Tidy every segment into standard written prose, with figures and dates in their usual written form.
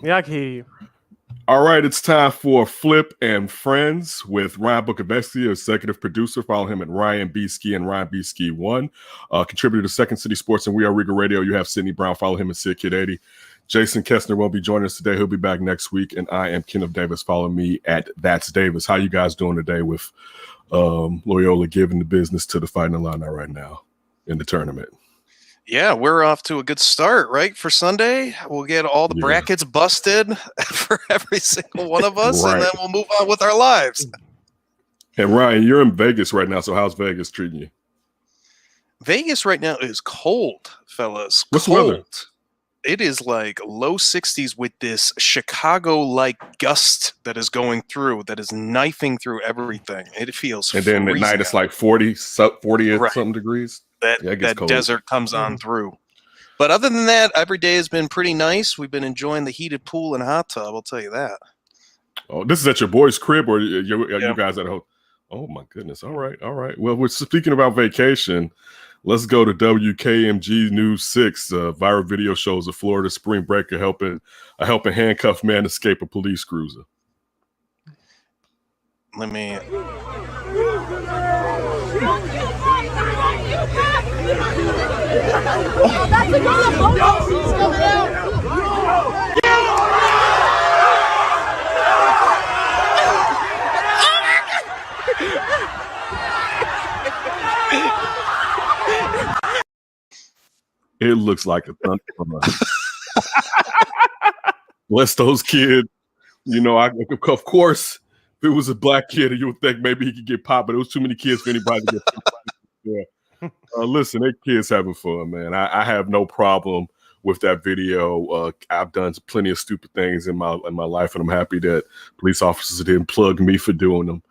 Yeah, I can hear you. All right, it's time for Flip and Friends with Ryan Bukovetsky, executive producer. Follow him at Ryan B. Ski and Ryan B. Ski 1. Contributor to Second City Sports and We Are Riga Radio. You have Sydney Brown. Follow him at Sid Kid 80. Jason Kessner won't be joining us today. He'll be back next week. And I am Kenneth Davis. Follow me at That's Davis. How you guys doing today with Loyola giving the business to the Fighting Illini right now in the tournament? Yeah, we're off to a good start, right? For Sunday, we'll get all the brackets busted for every single one of us, and then we'll move on with our lives. And Ryan, you're in Vegas right now, so how's Vegas treating you? Vegas right now is cold, fellas. What's cold. the weather? It is like low 60s with this Chicago-like gust that is going through, that is knifing through everything. It feels And then at night it's like 40 something degrees. That desert comes on through. But other than that, every day has been pretty nice. We've been enjoying the heated pool and hot tub, I'll tell you that. Oh, this is at your boy's crib, or are you guys at home? Oh, my goodness. All right. Well, we're speaking about vacation. Let's go to WKMG News 6. Viral video shows a Florida spring breaker helping a handcuffed man escape a police cruiser. Let me... It looks like a thunder. Bless those kids. You know, of course, if it was a black kid, you would think maybe he could get popped, but it was too many kids for anybody to get popped. Yeah. Listen, they kids having fun, man. I have no problem with that video. I've done plenty of stupid things in my life, and I'm happy that police officers didn't plug me for doing them.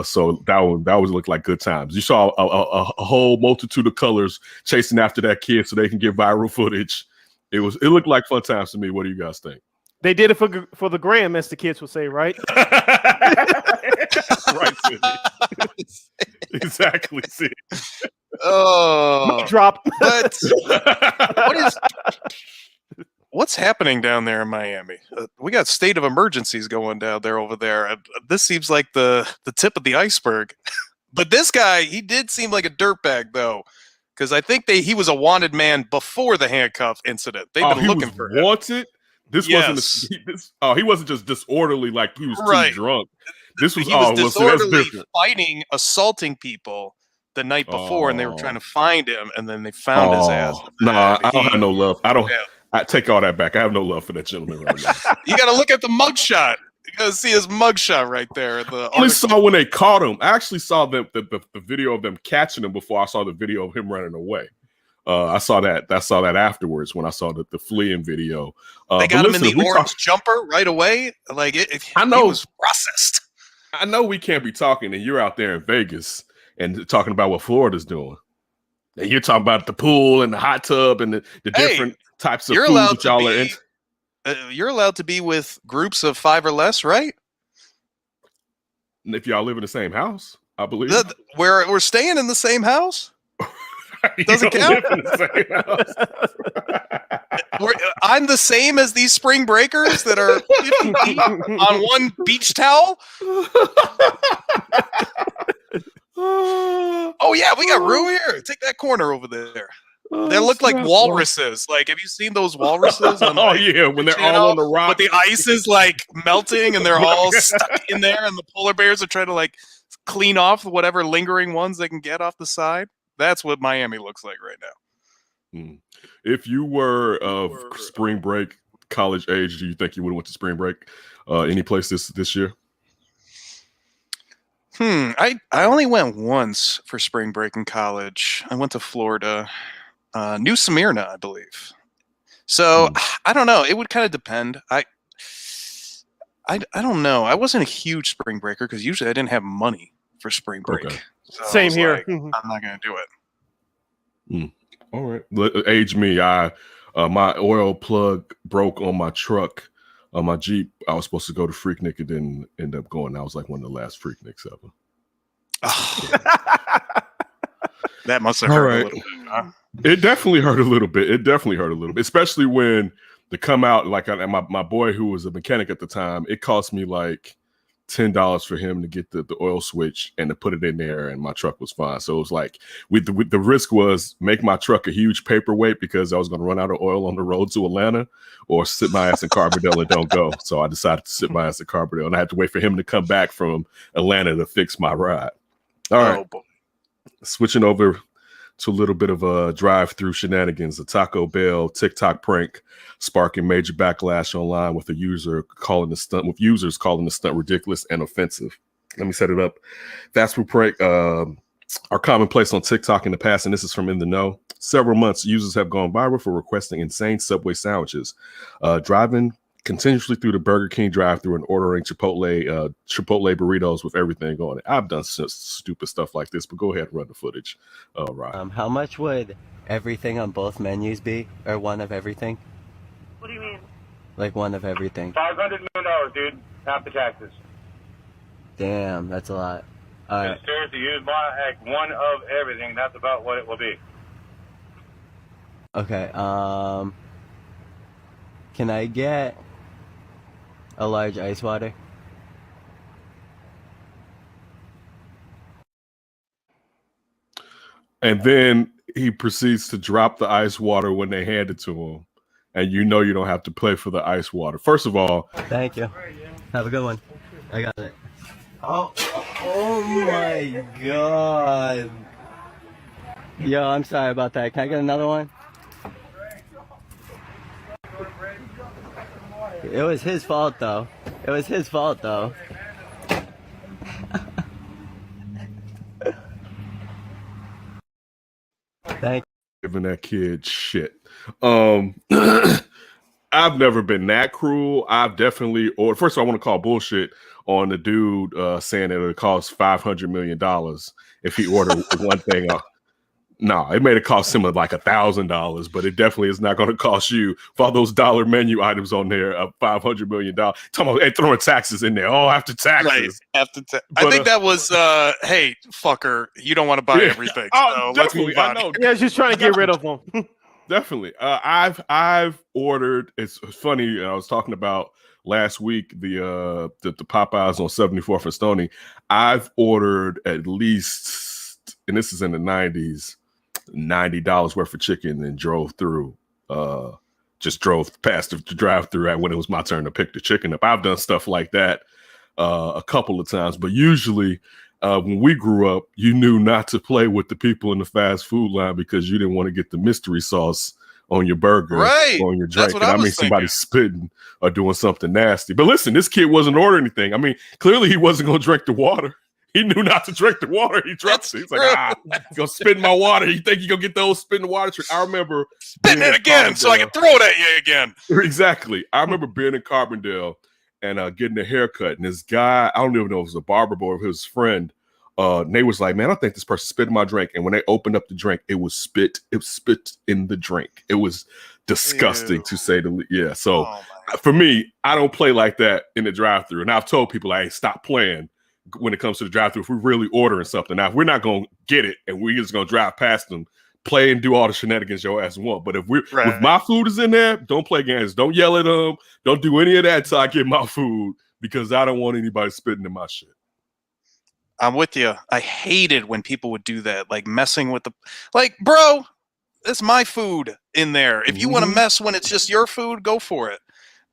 So that would look like good times. You saw a whole multitude of colors chasing after that kid so they can get viral footage. It looked like fun times to me. What do you guys think? They did it for the gram, as the kids would say, right? Right, Sidney. Exactly. See. Oh, drop. But what's happening down there in Miami? We got state of emergencies going down there over there. This seems like the tip of the iceberg. But this guy, he did seem like a dirtbag, though, because I think he was a wanted man before the handcuff incident. They've been looking for him. Wanted? This wasn't he wasn't just disorderly like he was too drunk. He was disorderly fighting, assaulting people the night before, and they were trying to find him, and then they found his ass. Nah, I don't have no love. I take all that back. I have no love for that gentleman right now. You got to look at the mugshot. You got to see his mugshot right there. I only saw when they caught him. I actually saw the video of them catching him before I saw the video of him running away. I saw that afterwards when I saw the fleeing video. They got him in the orange jumper right away. Like I know he was processed. I know we can't be talking, and you're out there in Vegas and talking about what Florida's doing. And you're talking about the pool and the hot tub and the different types of food that y'all are into. You're allowed to be with groups of 5 or less, right? If y'all live in the same house, I believe. We're staying in the same house? Doesn't count. I'm the same as these spring breakers that are 50 feet on one beach towel. Oh yeah, we got room here. Take that corner over there. They look like walruses. Like, have you seen those walruses? On, when they're all on the rock, but the ice is like melting and they're all stuck in there, and the polar bears are trying to like clean off whatever lingering ones they can get off the side. That's what Miami looks like right now. If you were of spring break, college age, do you think you would have went to spring break any place this year? I only went once for spring break in college. I went to Florida, New Smyrna, I believe. So I don't know. It would kind of depend. I don't know. I wasn't a huge spring breaker because usually I didn't have money for spring break. Okay. So same here. Like, I'm not gonna do it. All right. Age me. My oil plug broke on my truck, on my Jeep. I was supposed to go to Freaknik and didn't end up going. I was like one of the last Freakniks ever. Oh. That must have hurt a little bit, huh? It definitely hurt a little bit. Especially when to come out, like my boy who was a mechanic at the time, it cost me like $10 for him to get the oil switch and to put it in there, and my truck was fine. So it was like with the risk was make my truck a huge paperweight because I was going to run out of oil on the road to Atlanta, or sit my ass in Carbondale and don't go. So I decided to sit my ass in Carbondale, and I had to wait for him to come back from Atlanta to fix my ride. All right, boy. Switching over to a little bit of a drive-through shenanigans. A Taco Bell TikTok prank sparking major backlash online with users calling the stunt ridiculous and offensive. Let me set it up. Fast food prank are commonplace on TikTok in the past, and this is from In the Know. Several months, users have gone viral for requesting insane Subway sandwiches, driving continuously through the Burger King drive-thru and ordering Chipotle burritos with everything on it. I've done stupid stuff like this, but go ahead and run the footage. All right. How much would everything on both menus be, or one of everything? What do you mean? Like one of everything. $500 million, dude. Half the taxes. Damn, that's a lot. All right. Seriously, you buy like one of everything. That's about what it will be. Okay. Can I get a large ice water? And then he proceeds to drop the ice water when they hand it to him. And you know you don't have to pay for the ice water. First of all, thank you. Have a good one. I got it. Oh my God. Yo, I'm sorry about that. Can I get another one? It was his fault though. Thank you. Giving that kid shit. I've never been that cruel. I've definitely, or first of all, I want to call bullshit on the dude saying that it costs $500 million if he ordered one thing. No, it may have cost him like $1,000, but it definitely is not going to cost you for all those dollar menu items on there of $500 million. Talking about throwing taxes in there. Oh, after taxes. Right. I think that was, hey, fucker, you don't want to buy everything. Oh, so let's move on. I know. Yeah, just trying to get rid of them. Definitely. I've ordered. It's funny. I was talking about last week the Popeyes on 74th and Stony. I've ordered at least, and this is in the 90s, $90 worth of chicken and drove through. Just drove past the drive-through when it was my turn to pick the chicken up. I've done stuff like that a couple of times, but usually. When we grew up, you knew not to play with the people in the fast food line because you didn't want to get the mystery sauce on your burger, right? Or on your drink. That's what I mean, somebody spitting or doing something nasty. But listen, this kid wasn't ordering anything. I mean, clearly he wasn't going to drink the water. He knew not to drink the water. He dropped it. He's like, go spit in my water. You think you gonna get those spit in the water trick? I remember spitting it again so I can throw it at you again. Exactly. I remember being in Carbondale and getting a haircut, and this guy, I don't even know if it was a barber boy or his friend. And they was like, man, I think this person spit in my drink. And when they opened up the drink, it was spit in the drink. It was disgusting to say the least. Yeah. So for me, I don't play like that in the drive-thru. And I've told people, like, hey, stop playing when it comes to the drive-thru. If we're really ordering something, now if we're not gonna get it and we're just gonna drive past them, play and do all the shenanigans your ass want. But if my food is in there, don't play games. Don't yell at them. Don't do any of that until I get my food, because I don't want anybody spitting in my shit. I'm with you. I hated when people would do that, like messing with bro, it's my food in there. If you want to mess when it's just your food, go for it.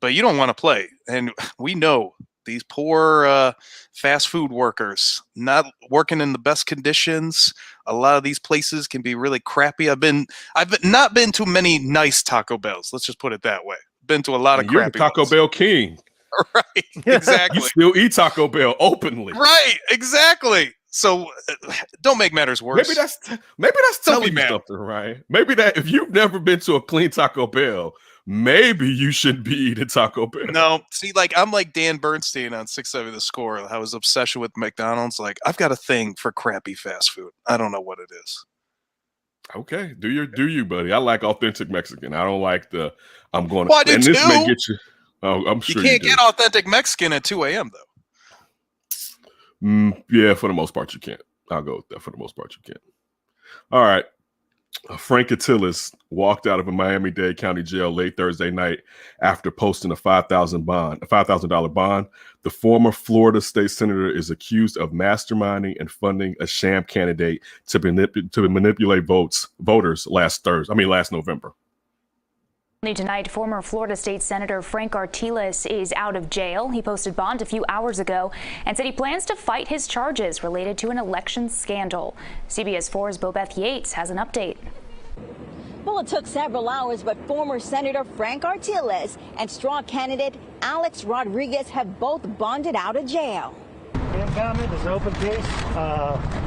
But you don't want to play. And we know these poor fast food workers not working in the best conditions. A lot of these places can be really crappy. I've not been to many nice Taco Bells. Let's just put it that way. Been to a lot of You're crappy the Taco ones. Bell king. Right, exactly. You still eat Taco Bell openly. Right, exactly. So don't make matters worse. Maybe that's telling you something, right? Maybe that if you've never been to a clean Taco Bell, maybe you shouldn't be eating Taco Bell. No, see, I'm like Dan Bernstein on 670 The Score. I was obsessed with McDonald's. Like, I've got a thing for crappy fast food. I don't know what it is. Okay, do you, buddy? I like authentic Mexican. I don't like the I'm going to. Well, I do and too. This may get you. Oh, I'm sure you can't get authentic Mexican at 2 a.m. though. Yeah, for the most part you can't. I'll go with that. For the most part you can't. All right. Frank Attilis walked out of a Miami-Dade County jail late Thursday night after posting a $5,000 bond. The former Florida state senator is accused of masterminding and funding a sham candidate to manipulate voters last November. Tonight, former Florida State Senator Frank Attilis is out of jail. He posted bond a few hours ago and said he plans to fight his charges related to an election scandal. CBS 4's Bobeth Yates has an update. Well, it took several hours, but former Senator Frank Attilis and straw candidate Alex Rodriguez have both bonded out of jail. Impoundment is an open case.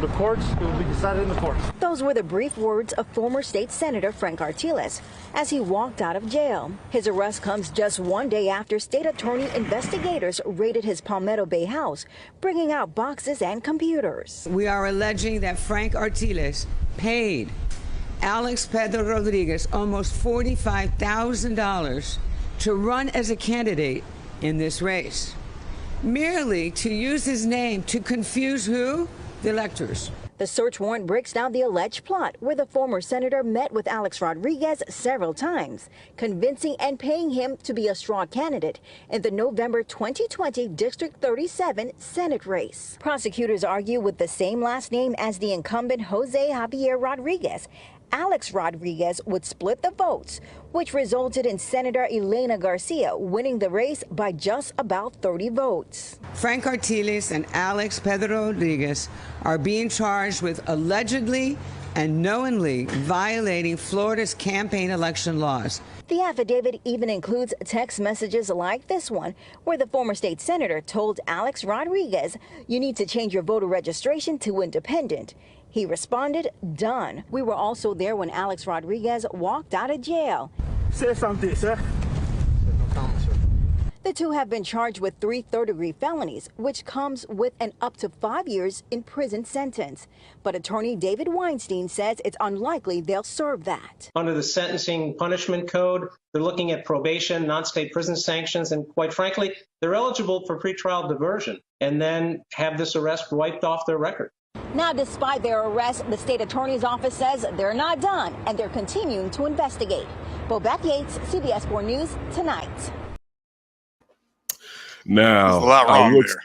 The courts, it will be decided in the courts. Those were the brief words of former state Senator Frank Attilis as he walked out of jail. His arrest comes just one day after state attorney investigators raided his Palmetto Bay house, bringing out boxes and computers. We are alleging that Frank Attilis paid Alex Pedro Rodriguez almost $45,000 to run as a candidate in this race, merely to use his name to confuse who? The electors. The search warrant breaks down the alleged plot where the former senator met with Alex Rodriguez several times, convincing and paying him to be a straw candidate in the November 2020 District 37 Senate race. Prosecutors argue with the same last name as the incumbent Jose Javier Rodriguez, Alex Rodriguez would split the votes, which resulted in Senator Elena Garcia winning the race by just about 30 votes. Frank Attilis and Alex Pedro Rodriguez are being charged with allegedly and knowingly violating Florida's campaign election laws. The affidavit even includes text messages like this one, where the former state senator told Alex Rodriguez, "You need to change your voter registration to independent." He responded, "Done." We were also there when Alex Rodriguez walked out of jail. Say something, sir. No comment, sir. The two have been charged with 3 third-degree felonies, which comes with an up to 5 years in prison sentence. But attorney David Weinstein says it's unlikely they'll serve that. Under the Sentencing Punishment Code, they're looking at probation, non-state prison sanctions, and quite frankly, they're eligible for pretrial diversion and then have this arrest wiped off their record. Now, despite their arrest, the state attorney's office says they're not done and they're continuing to investigate. Bobeth Yates, CBS 4 News, tonight. Now, There's a lot wrong there.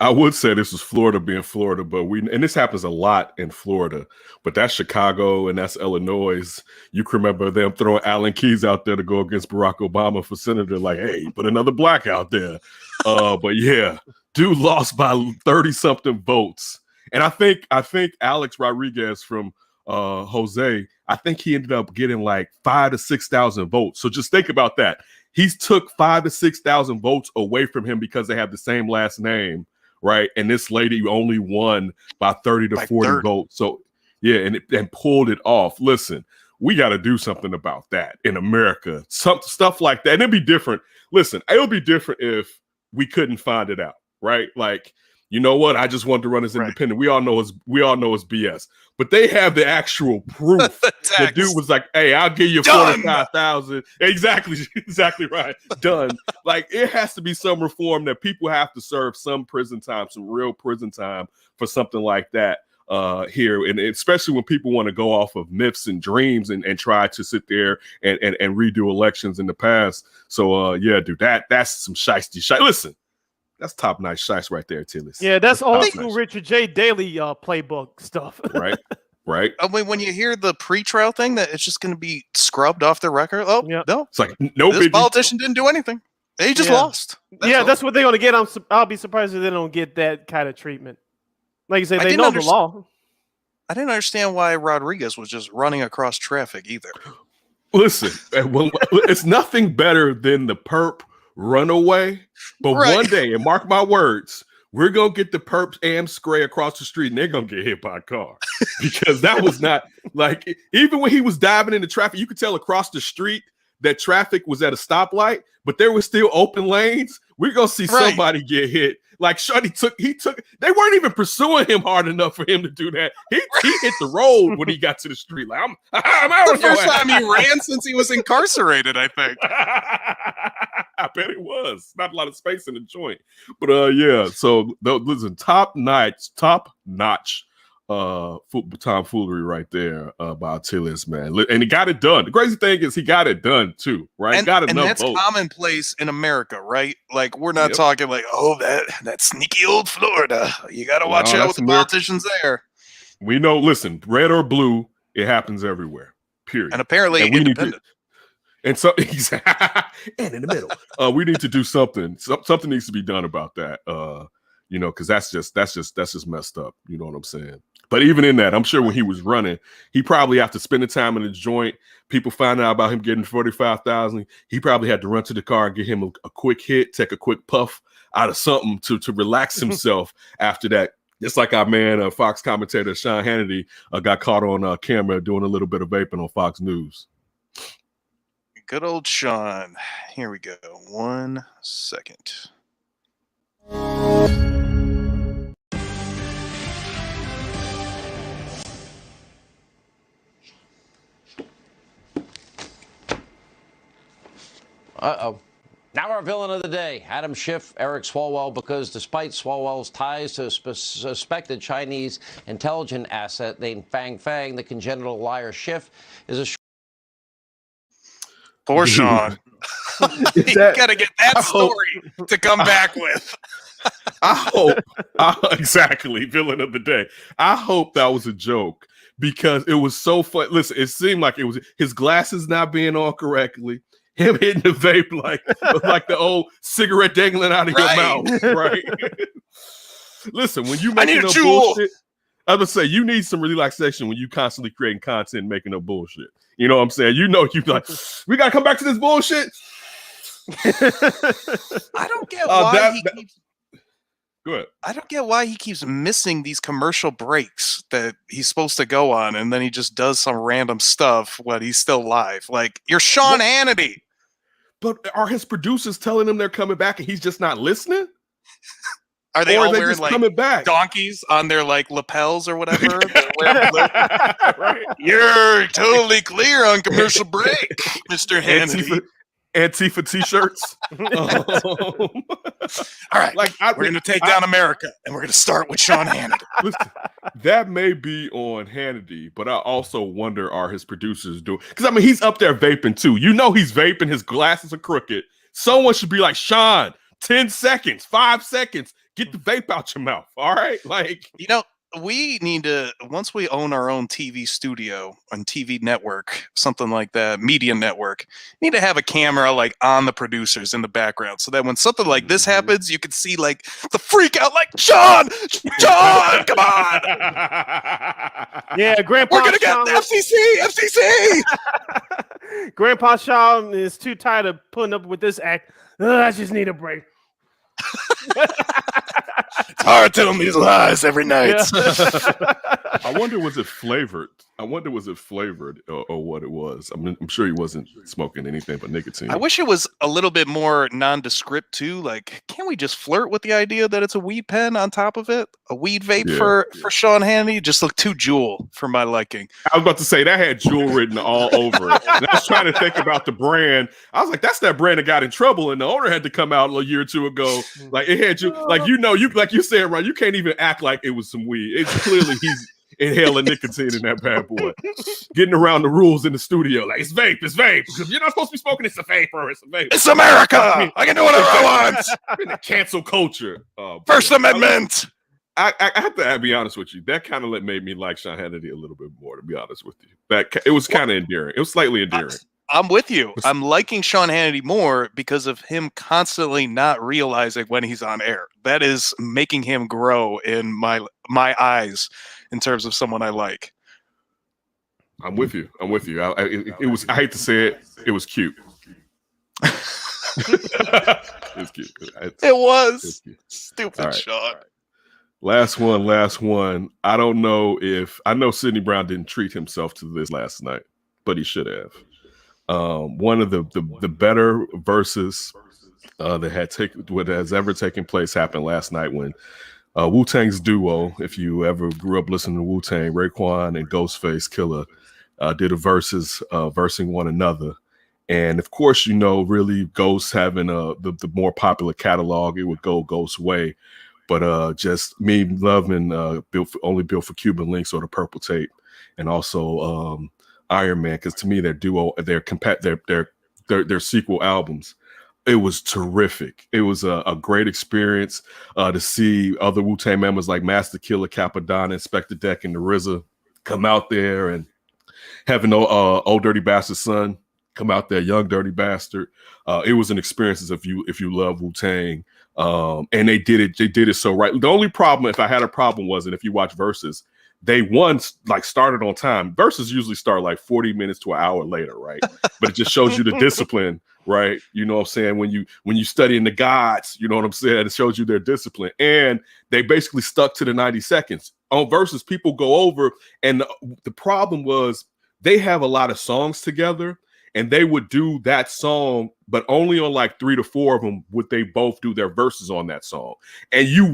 I would say this is Florida being Florida, but and this happens a lot in Florida, but that's Chicago and that's Illinois. You can remember them throwing Alan Keyes out there to go against Barack Obama for senator, like, hey, put another black out there. But yeah, dude lost by 30-something votes. And I think Alex Rodriguez from Jose, I think he ended up getting like 5,000 to 6,000 votes. So just think about that. He's took 5,000 to 6,000 votes away from him because they have the same last name, right? And this lady only won by 30 to 40 votes. So yeah, and pulled it off. Listen, we got to do something about that in America. Some stuff like that. And it'd be different. Listen, it'll be different if we couldn't find it out, right? Like, you know what? I just wanted to run as independent. We all know it's BS. But they have the actual proof. The dude was like, "Hey, I'll give you 45,000." Exactly right. Done. Like, it has to be some reform that people have to serve some prison time, some real prison time for something like that here, and especially when people want to go off of myths and dreams and try to sit there and redo elections in the past. So yeah, dude, that's some shiesty shit. Listen. That's top-notch shice right there, Tillis. Yeah, that's old school Richard J. Daley playbook stuff. Right. I mean, when you hear the pre-trial thing, that it's just going to be scrubbed off the record. Oh, no. It's like, no this biggie. politician didn't do anything. They just lost. That's what they're going to get. I'll be surprised if they don't get that kind of treatment. Like you said, they know the law. I didn't understand why Rodriguez was just running across traffic either. Listen, well, it's nothing better than the perp runaway, but one day, and mark my words, we're gonna get the perps and Scray across the street and they're gonna get hit by a car, because that was not like, even when he was diving into traffic, you could tell across the street that traffic was at a stoplight, but there were still open lanes. We're gonna see somebody get hit. Like Shuddy took, they weren't even pursuing him hard enough for him to do that. He hit the road when he got to the street. Like, I'm out of the first time he ran since he was incarcerated, I think. I bet it was. Not a lot of space in the joint. But yeah, so listen, top notch tomfoolery right there by Tillis, man. And he got it done. The crazy thing is he got it done too, right? And, got and enough that's votes. commonplace in America, right? Like we're not talking like, oh, that sneaky old Florida. You got to watch out with the politicians there. We know, listen, red or blue, it happens everywhere, period. And apparently independent. And so, and in the middle, we need to do something. Something needs to be done about that, you know, because that's just messed up. You know what I'm saying? But even in that, I'm sure when he was running, he probably after spending time in the joint, people found out about him getting 45,000. He probably had to run to the car and get him a quick hit, take a quick puff out of something to relax himself after that. Just like our man, Fox commentator Sean Hannity, got caught on camera doing a little bit of vaping on Fox News. Good old Sean. Here we go. 1 second. Uh-oh. Now our villain of the day, Adam Schiff, Eric Swalwell, because despite Swalwell's ties to a suspected Chinese intelligence asset named Fang Fang, the congenital liar Schiff is a... Poor Sean. You got to get that story to come back with. I hope, exactly, villain of the day. I hope that was a joke because it was so fun. Listen, it seemed like it was his glasses not being on correctly, him hitting the vape like the old cigarette dangling out of your mouth, right? Listen, when you making up bullshit, I was gonna say you need some relaxation when you constantly creating content and making up bullshit. You know what I'm saying? You know, you like, we gotta come back to this bullshit. I don't get why he keeps. Go ahead. I don't get why he keeps missing these commercial breaks that he's supposed to go on, and then he just does some random stuff when he's still live. Like, you're Sean Hannity. But are his producers telling him they're coming back and he's just not listening? Are they all wearing just like coming back? donkeys on their like lapels or whatever? Right. You're totally clear on commercial break, Mr. Hannity. Antifa t-shirts. All right, we're going to take down America, and we're going to start with Sean Hannity. Listen, that may be on Hannity, but I also wonder, are his producers doing? Because I mean, he's up there vaping too. You know, he's vaping. His glasses are crooked. Someone should be like, Sean, 10 seconds, 5 seconds. Get the vape out your mouth. All right, like you know. We need to, once we own our own TV studio and TV network, something like that, media network, need to have a camera like on the producers in the background so that when something like this happens, you can see like the freak out, like, Sean, come on. Yeah, Grandpa We're going to get the FCC. Grandpa Sean is too tired of putting up with this act. I just need a break. It's hard telling these lies every night. Yeah. I wonder, was it flavored? Or what it was. I mean, I'm sure he wasn't smoking anything but nicotine. I wish it was a little bit more nondescript too. Like, can't we just flirt with the idea that it's a weed pen on top of it? A weed vape for Sean Hannity? Just look too Juul for my liking. I was about to say that had Juul written all over it. And I was trying to think about the brand. I was like, that's that brand that got in trouble, and the owner had to come out a year or two ago. Like it had you, like like you said, right? You can't even act like it was some weed. It's clearly he's inhaling nicotine in that bad boy, getting around the rules in the studio. Like it's vape. You're not supposed to be smoking. It's a vapor. It's a vape. It's America. I can do whatever I want. In the cancel culture. First Amendment. I have to be honest with you. That kind of made me like Sean Hannity a little bit more. To be honest with you, it was kind of endearing. It was slightly endearing. I'm with you. I'm liking Sean Hannity more because of him constantly not realizing when he's on air. That is making him grow in my eyes in terms of someone I like. I'm with you. It was. I hate to say it. It was cute. It was cute. It was cute. Stupid, right. Sean. Last one. I don't know if I know Sidney Brown didn't treat himself to this last night, but he should have. One of the better verses that has ever taken place happened last night when Wu-Tang's duo, if you ever grew up listening to Wu-Tang, Raekwon and Ghostface Killah did a verses versing one another. And of course, you know, really Ghost having the more popular catalog, it would go Ghost's way. But just me loving only built for Cuban Links or the Purple Tape, and also Iron Man, because to me their duo, their sequel albums, it was terrific. It was a great experience to see other Wu-Tang members like Master Killah, Capadonna, Inspector Deck, and the RZA come out there, and having Old Dirty Bastard son come out there, Young Dirty Bastard. It was an experience if you love Wu-Tang. And they did it so right. The only problem, if I had a problem, was, and if you watch Versus, they started on time. Versus usually start like 40 minutes to an hour later, right? But it just shows you the discipline, right? You know what I'm saying? When you studying the gods, you know what I'm saying? It shows you their discipline. And they basically stuck to the 90 seconds. On Versus, people go over, and the problem was they have a lot of songs together, and they would do that song, but only on like 3 to 4 of them would they both do their verses on that song. And you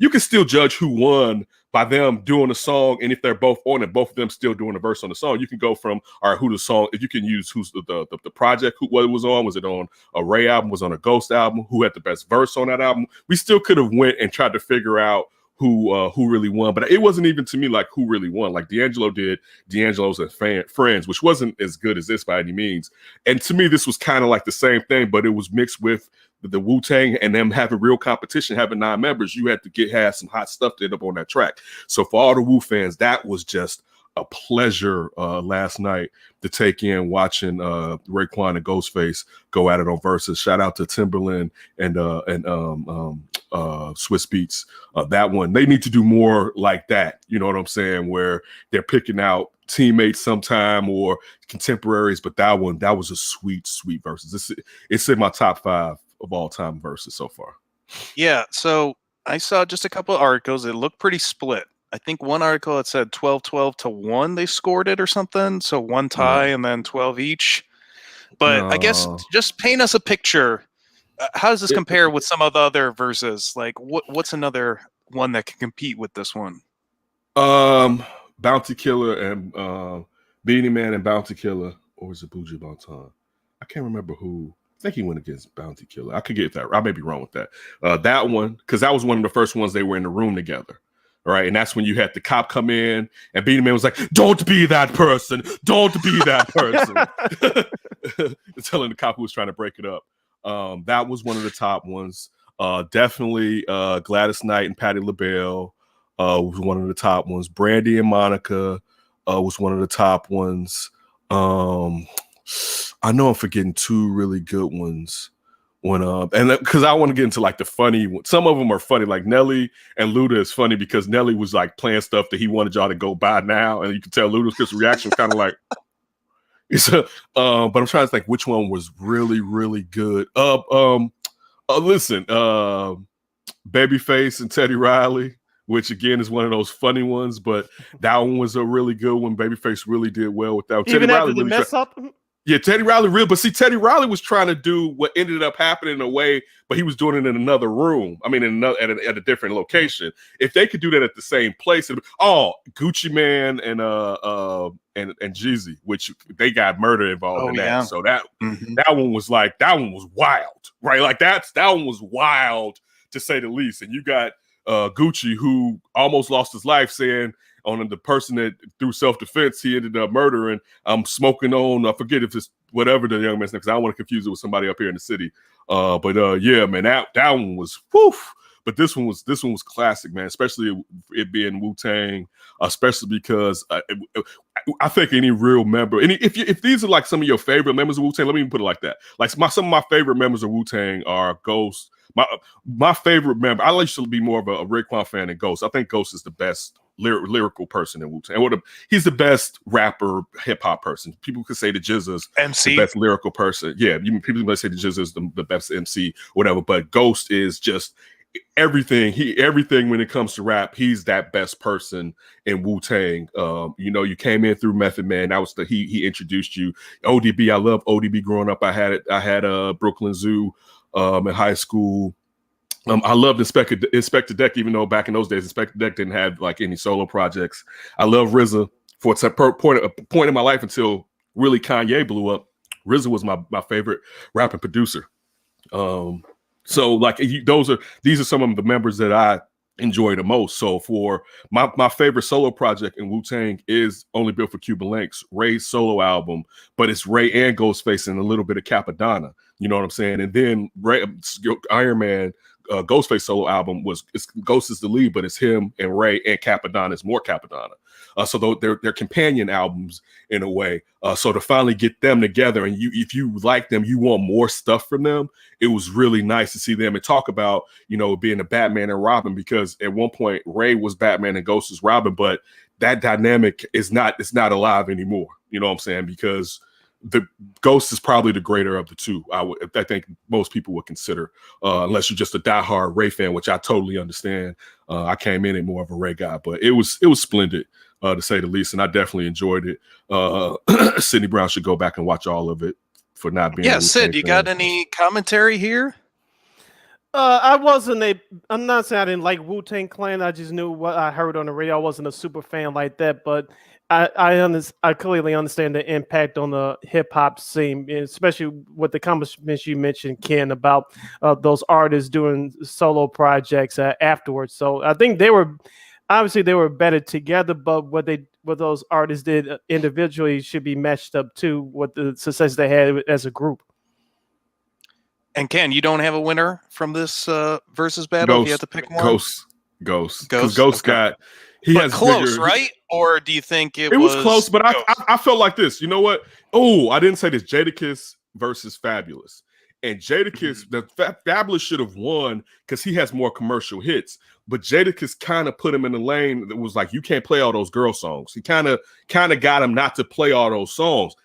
can still judge who won by them doing a song, and if they're both on it, both of them still doing a verse on the song. You can go from, all right, who the song, if you can use who's the project, what it was on. Was it on a Ray album? Was it on a Ghost album? Who had the best verse on that album? We still could have went and tried to figure out who really won, but it wasn't even to me like who really won. Like D'Angelo did D'Angelo's and Friends, which wasn't as good as this by any means. And to me, this was kind of like the same thing, but it was mixed with the Wu-Tang and them having real competition, having 9 members. You had to have some hot stuff to end up on that track. So for all the Wu fans, that was just a pleasure last night to take in, watching Raekwon and Ghostface go at it on Versus. Shout out to Timberland and Swiss Beats. That one, they need to do more like that. You know what I'm saying? Where they're picking out teammates sometime or contemporaries. But that was a sweet Versus. It's in my top 5 of all time Versus so far. Yeah. So I saw just a couple of articles. It looked pretty split. I think one article that said 12-12 to 1 they scored it or something. So 1 tie and then 12 each. But I guess just paint us a picture. How does this compare with some of the other verses? Like what's another one that can compete with this one? Bounty Killer and Beanie Man and Bounty Killer, or is it Buju Banton? I can't remember who. I think he went against Bounty Killer. I could get that. I may be wrong with that. That one, because that was one of the first ones they were in the room together. Right. And that's when you had the cop come in and Beanie Man was like, "Don't be that person. Don't be that person." Telling the cop who was trying to break it up. That was one of the top ones. Definitely Gladys Knight and Patti LaBelle was one of the top ones. Brandy and Monica was one of the top ones. I know I'm forgetting 2 really good ones. And because I want to get into like the funny, some of them are funny, like Nelly and Luda is funny because Nelly was like playing stuff that he wanted y'all to go buy now, and you can tell Luda's reaction was kind of like, but I'm trying to think which one was really, really good. Listen, Babyface and Teddy Riley, which again is one of those funny ones, but that one was a really good one. Babyface really did well with that. Even Teddy after Riley the really mess up. Yeah, Teddy Riley real, but see, Teddy Riley was trying to do what ended up happening in a way, but he was doing it in another room. I mean, at a different location. If they could do that at the same place, Gucci Man and Jeezy, which they got murder involved in that. Yeah. So that one was wild, right? Like that one was wild to say the least. And you got Gucci, who almost lost his life, saying on the person that through self-defense he ended up murdering. I'm smoking on, I forget if it's whatever the young man's name, because I don't want to confuse it with somebody up here in the city. Yeah, man, that one was woof. But this one was classic, man, especially it being Wu-Tang, especially because I think any real member, if these are like some of your favorite members of Wu-Tang, let me even put it like that. Like some of my favorite members of Wu-Tang are Ghost. My favorite member, I used to be more of a Raekwon fan than Ghost. I think Ghost is the best lyrical person in Wu-Tang. He's the best rapper, hip hop person. People could say the GZA's MC, the best lyrical person. Yeah, people might say the GZA's the best MC, whatever. But Ghost is just everything. Everything when it comes to rap, he's that best person in Wu-Tang. You came in through Method Man. That was he introduced you. ODB, I love ODB growing up. I had Brooklyn Zoo in high school. I loved Inspector Deck, even though back in those days, Inspector Deck didn't have like any solo projects. I love RZA for a point in my life until really Kanye blew up. RZA was my favorite rapping producer. So like these are some of the members that I enjoy the most. So for my favorite solo project in Wu-Tang is Only Built for Cuban Links, Ray's solo album, but it's Ray and Ghostface and a little bit of Capadonna. You know what I'm saying? And then Iron Man Ghostface solo album Ghost is the lead, but it's him and Ray and Capadonna is more Capadonna. So they're companion albums in a way. So to finally get them together, and if you like them, you want more stuff from them. It was really nice to see them and talk about, being a Batman and Robin, because at one point Ray was Batman and Ghost was Robin, but that dynamic is not alive anymore. You know what I'm saying? Because the Ghost is probably the greater of the two. I think most people would consider, unless you're just a diehard Ray fan, which I totally understand. I came in more of a Ray guy, but it was splendid. To say the least, and I definitely enjoyed it. Sidney Brown should go back and watch all of it for not being. Yeah, Sid, you got any commentary here? I'm not saying I didn't like Wu-Tang Clan. I just knew what I heard on the radio. I wasn't a super fan like that, but I clearly understand the impact on the hip hop scene, especially with the comments you mentioned, Ken, about those artists doing solo projects afterwards. So I think they were better together, but what those artists did individually should be matched up to what the success they had as a group. And Ken, you don't have a winner from this versus battle? If you have to pick one? Ghost. Because Ghost got has close, bigger, right? Or do you think it was close? But I I felt like this. You know what? Oh, I didn't say this. Jadakiss versus Fabulous. And Jadakiss, the Fabulous should have won because he has more commercial hits. But Jadakiss kind of put him in the lane that was like, you can't play all those girl songs. He kind of got him not to play all those songs.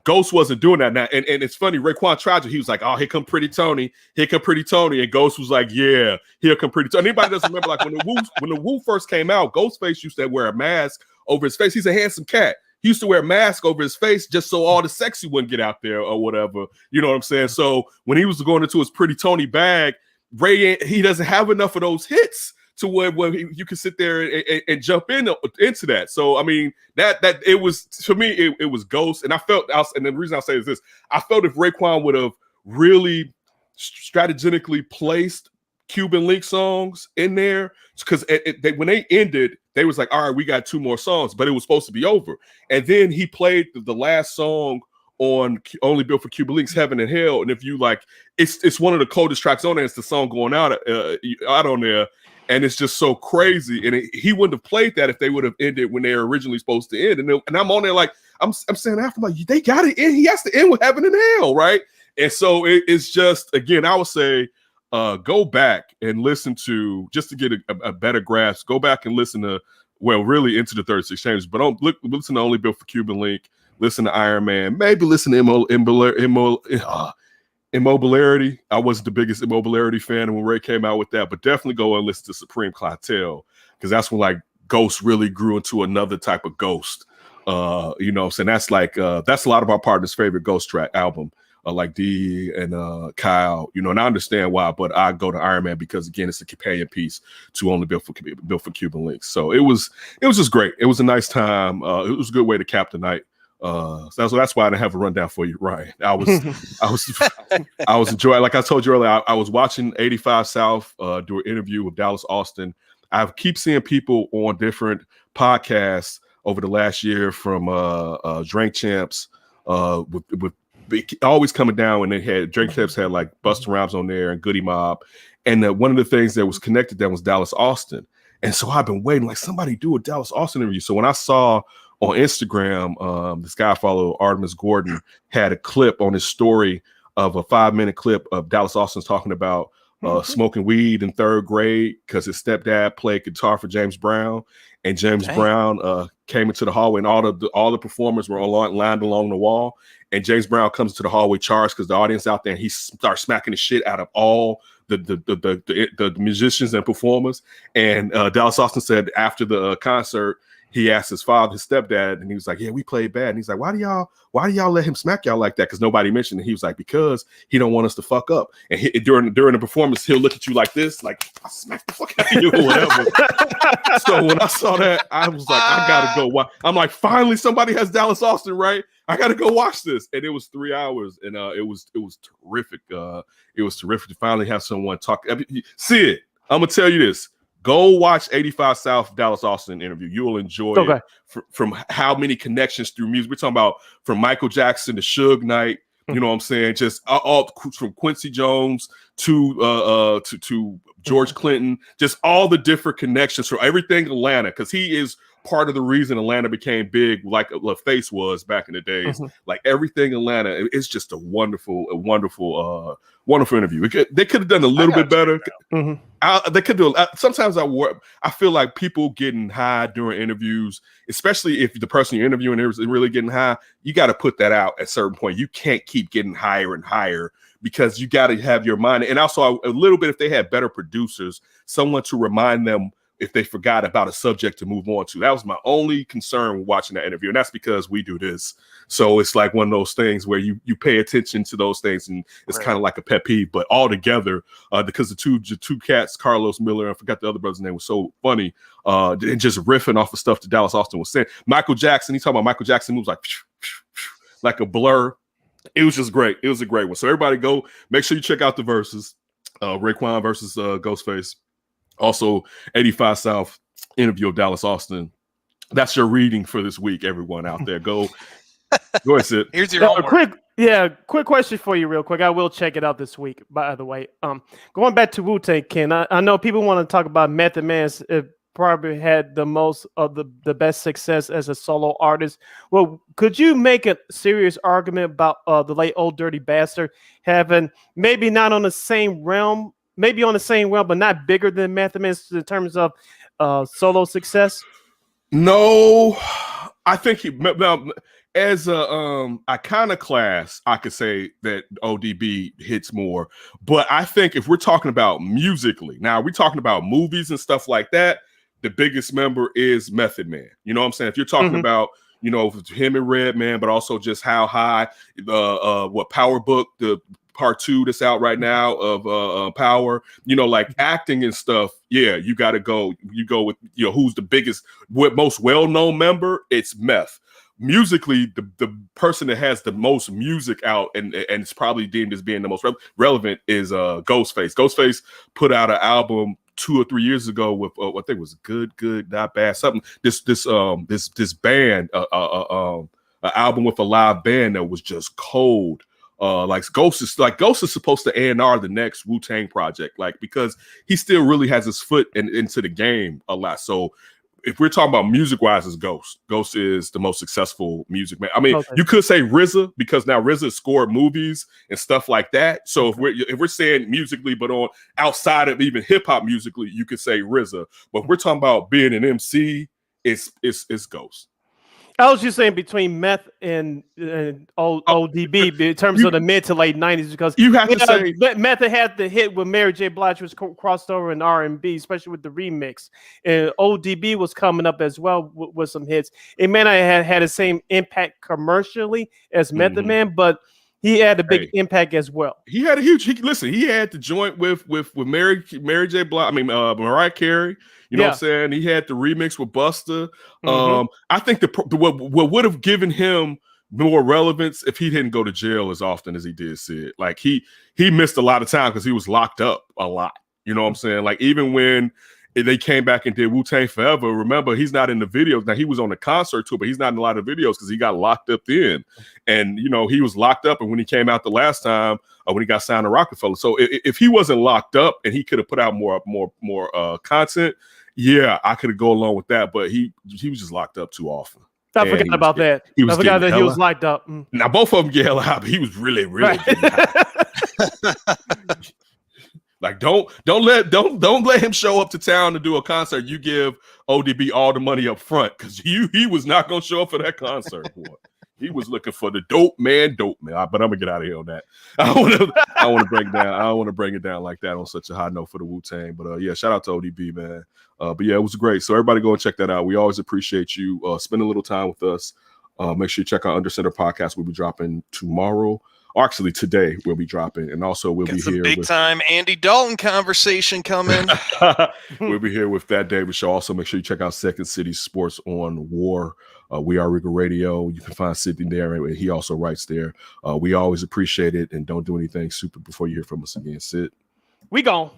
Ghost wasn't doing that now. And it's funny, Raekwon tried to. He was like, oh, here come Pretty Tony. Here come Pretty Tony. And Ghost was like, yeah, here come Pretty Tony. Anybody doesn't remember, like when the Wu first came out, Ghostface used to wear a mask over his face. He's a handsome cat. He used to wear a mask over his face just so all the sexy wouldn't get out there or whatever. You know what I'm saying? So when he was going into his Pretty Tony bag, Ray, he doesn't have enough of those hits to where you can sit there and jump into that. So I mean that it was, for me, it was Ghost, and I felt, and the reason I say is this: I felt if Raekwon would have really strategically placed Cuban Link songs in there, because when they ended, they was like, all right, we got 2 more songs, but it was supposed to be over. And then he played the last song on Only Built for Cuban Links, Heaven and Hell. And if you like, it's one of the coldest tracks on there. It's the song going out on there. And it's just so crazy. And he wouldn't have played that if they would have ended when they were originally supposed to end. And I'm on there like, I'm saying after, like, they got to end. He has to end with Heaven and Hell, right? And so it's just, again, I would say, go back and listen to, just to get a better grasp, go back and listen to, well, really Into the 36 Chambers, but listen to Only Built for Cuban Link, listen to Iron Man, maybe listen to Immobilarity. I wasn't the biggest Immobilarity fan when Ray came out with that, but definitely go and listen to Supreme Clientele, because that's when like Ghost really grew into another type of Ghost. You know, so that's like that's a lot of our partners' favorite Ghost track album, like D and Kyle. You know, and I understand why, but I go to Iron Man because again, it's a companion piece to Only Built for Cuban Links. So it was just great. It was a nice time. It was a good way to cap the night. So that's why I didn't have a rundown for you, Ryan. I was enjoying, like I told you earlier, I was watching 85 South do an interview with Dallas Austin. I keep seeing people on different podcasts over the last year, from Drink Champs, with always coming down when they had Drink Champs had like Busta Rhymes on there and Goody Mob, and one of the things that was connected that was Dallas Austin. And so I've been waiting, like, somebody do a Dallas Austin interview. So when I saw on Instagram, this guy I follow, Artemis Gordon, had a clip on his story of a 5-minute clip of Dallas Austin talking about smoking weed in 3rd grade because his stepdad played guitar for James Brown, and James Brown came into the hallway, and all the performers were lined along the wall, and James Brown comes to the hallway charged because the audience out there, and he starts smacking the shit out of all the musicians and performers. And Dallas Austin said after the concert, he asked his father, his stepdad, and he was like, yeah, we played bad. And he's like, why do y'all let him smack y'all like that? Because nobody mentioned it. He was like, because he don't want us to fuck up. And during the performance, he'll look at you like this, like, I smack the fuck out of you or whatever. So when I saw that, I was like, I gotta go watch. I'm like, finally somebody has Dallas Austin right. I gotta go watch this. And it was 3 hours, and it was terrific. It was terrific to finally have someone talk. See it. I'm gonna tell you this. Go watch 85 South Dallas Austin interview. You will enjoy it from how many connections through music. We're talking about from Michael Jackson to Suge Knight. You know what I'm saying? Just all from Quincy Jones to George Clinton. Just all the different connections for everything Atlanta, because he is part of the reason Atlanta became big, like LaFace was back in the days. Like everything Atlanta, it's just a wonderful interview. They could have done a little bit better. They could do. Sometimes I feel like people getting high during interviews, especially if the person you're interviewing is really getting high. You got to put that out at a certain point. You can't keep getting higher and higher, because you got to have your mind. And also a little bit, if they had better producers, someone to remind them if they forgot about a subject to move on to. That was my only concern watching that interview. And that's because we do this. So it's like one of those things where you pay attention to those things, and it's kind of like a pet peeve. But all together, because the two cats, Carlos Miller, I forgot the other brother's name, was so funny, and just riffing off of stuff that Dallas Austin was saying. Michael Jackson, he's talking about Michael Jackson moves like a blur. It was just great. It was a great one. So everybody go, make sure you check out the Versus, Raekwon versus Ghostface. Also, 85 South interview of Dallas Austin. That's your reading for this week, everyone out there. Go ahead, Sid. Here's your homework. Quick question for you real quick. I will check it out this week, by the way. Going back to Wu-Tang, Ken, I know people want to talk about Method Man. Probably had the most of the best success as a solo artist. Well, could you make a serious argument about the late Old Dirty Bastard having maybe not on the same realm, maybe on the same realm, but not bigger than Method Man in terms of solo success? No, I think as a iconoclast, I could say that ODB hits more. But I think if we're talking about musically, now we're talking about movies and stuff like that, the biggest member is Method Man. You know what I'm saying? If you're talking about, you know, him and Redman, but also just how high Power Book, the part 2 that's out right now of Power, you know, like acting and stuff. Yeah, you got to go. You go with, you know, who's the biggest, most well-known member? It's Meth. Musically, the person that has the most music out and it's probably deemed as being the most relevant is Ghostface. Ghostface put out an album 2 or 3 years ago with what I think was Good, Not Bad, something. This band, an album with a live band that was just cold. Ghost is supposed to A&R the next Wu-Tang project, like, because he still really has his foot into the game a lot. So if we're talking about music wise, it's Ghost. Ghost is the most successful music man. I mean, you could say RZA, because now RZA scored movies and stuff like that. So if we're saying musically, but on outside of even hip hop musically, you could say RZA. But if we're talking about being an MC, it's Ghost. I was just saying between Meth and ODB in terms of the mid to late 90s, because you have to say Meth had the hit with Mary J. Blige, was crossed over in R&B, especially with the remix, and ODB was coming up as well with some hits. It may not have had the same impact commercially as Method Man, but he had a big impact as well. He had a huge. He had the joint with Mary J. Blige. I mean, Mariah Carey. You know what I'm saying? He had the remix with Busta. I think what would have given him more relevance if he didn't go to jail as often as he did, Sid. Like he missed a lot of time because he was locked up a lot. You know what I'm saying? Like even when they came back and did Wu-Tang Forever, remember, he's not in the videos. Now, he was on the concert tour, but he's not in a lot of videos because he got locked up then. And, you know, he was locked up. And when he came out the last time, when he got signed to Rockefeller. So if he wasn't locked up and he could have put out more content, yeah, I could have go along with that. But he was just locked up too often. I forgot about that. I forgot that he was locked up. Now, both of them get hella high, but he was really, really getting high. Like don't let him show up to town to do a concert. You give ODB all the money up front, because he was not gonna show up for that concert. Boy. He was looking for the dope man. But I'm gonna get out of here on that. I want to bring it down. I don't want to bring it down like that on such a high note for the Wu-Tang. But yeah, shout out to ODB, man. But yeah, it was great. So everybody go and check that out. We always appreciate you spending a little time with us. Make sure you check out Under Center podcast. We'll be dropping tomorrow. Or actually, today we'll be dropping, and also we'll be here. Big time Andy Dalton conversation coming. We'll be here with That David Show. Also, make sure you check out Second City Sports on War. We Are Rigor Radio. You can find Sidney there, and he also writes there. We always appreciate it, and don't do anything stupid before you hear from us again. Sid, we gone.